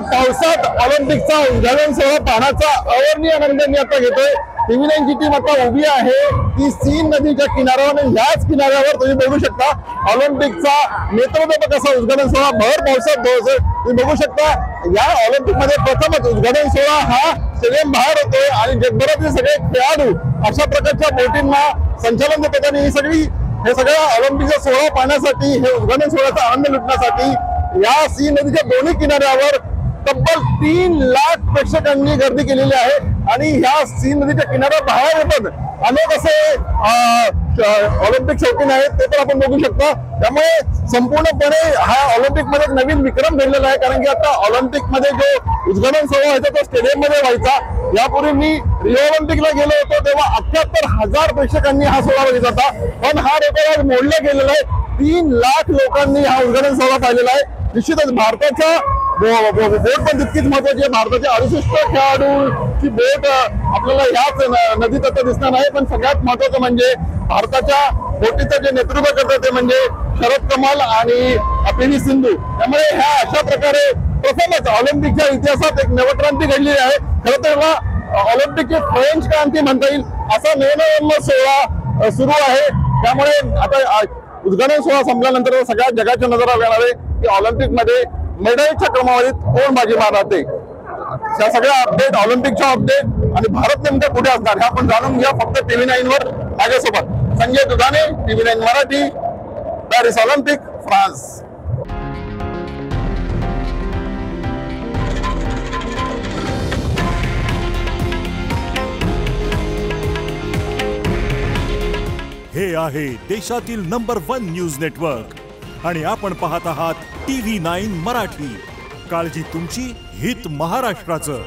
पावसात ऑलिम्पिकचा उद्घाटन सोहळा पाहण्याचा अवर्णीय आनंद मी आता घेतोय। TV9 ची टीम आता उभी आहे ती सीन नदीच्या किनाऱ्यावर आणि ह्याच किनाऱ्यावर तुम्ही बघू शकता ऑलिम्पिकचा नेत्रदीपक असा उद्घाटन सोहळा भर पावसात तुम्ही बघू शकता। या ऑलिम्पिक मध्ये प्रथमच उद्घाटन सोहळा हा स्टेडियम बाहेर होतोय आणि जगभरातील सगळे खेळाडू अशा प्रकारच्या बोटींना संचालन देतात आणि हे सगळ्या ऑलिम्पिकचा सोहळा पाहण्यासाठी हे उद्घाटन सोहळ्याचा आनंद लुटण्यासाठी या सी नदीच्या दोन्ही किनाऱ्यावर तब्बल 3 लाख प्रेक्षकांनी गर्दी केलेली आहे आणि ह्या सी नदीच्या किनाऱ्या बाहेर येतात अनेक असे ऑलिम्पिक शौकीन आहेत ते पण आपण बघू शकता। त्यामुळे संपूर्णपणे हा ऑलिम्पिक मध्ये एक नवीन विक्रम घडलेला आहे कारण की आता ऑलिम्पिक मध्ये जो उद्घाटन सोहळा व्हायचा तो स्टेडियम मध्ये व्हायचा। यापूर्वी मी रिओ ऑलिम्पिकला गेलो होतो तेव्हा 78,000 प्रेक्षकांनी हा सोहळा बघितला होता पण हा रेकॉर्ड आज मोडला गेलेला आहे। 3 लाख लोकांनी हा उद्घाटन सोहळा पाहिलेला आहे। निश्चितच भारताचा बोट पण तितकीच महत्वाची आहे। भारताच्या 68 खेळाडूची बोट आपल्याला ह्याच नदीत आता दिसणार आहे पण सगळ्यात महत्वाचं म्हणजे भारताच्या बोटीचं जे नेतृत्व करतात ते म्हणजे शरद कमल आणि PV सिंधू। त्यामुळे ह्या अशा प्रकारे प्रथमच ऑलिम्पिकच्या इतिहासात एक नवक्रांती घडली आहे। खरं तर ऑलिम्पिकची फ्रेंच क्रांती म्हणता येईल असा नवनवम्य सोहळा सुरू आहे। त्यामुळे आता उद्घाटन सोहळा संपल्यानंतर सगळ्या जगाच्या नजरा लागणार आहे की ऑलिम्पिक मध्ये मेडलच्या क्रमवारीत कोण बाजी मारते। या सगळ्या अपडेट ऑलिम्पिकच्या अपडेट आणि भारत नेमकं कुठे असणार हे आपण जाणून घ्या फक्त TV9 वर माझ्यासोबत संजय दुधाने TV9 Marathi Paris Olympic France. हे आहे देशातील नंबर 1 न्यूज नेटवर्क आणि आपण पाहत आहात TV9 मराठी। काळजी तुमची, हित महाराष्ट्राचं।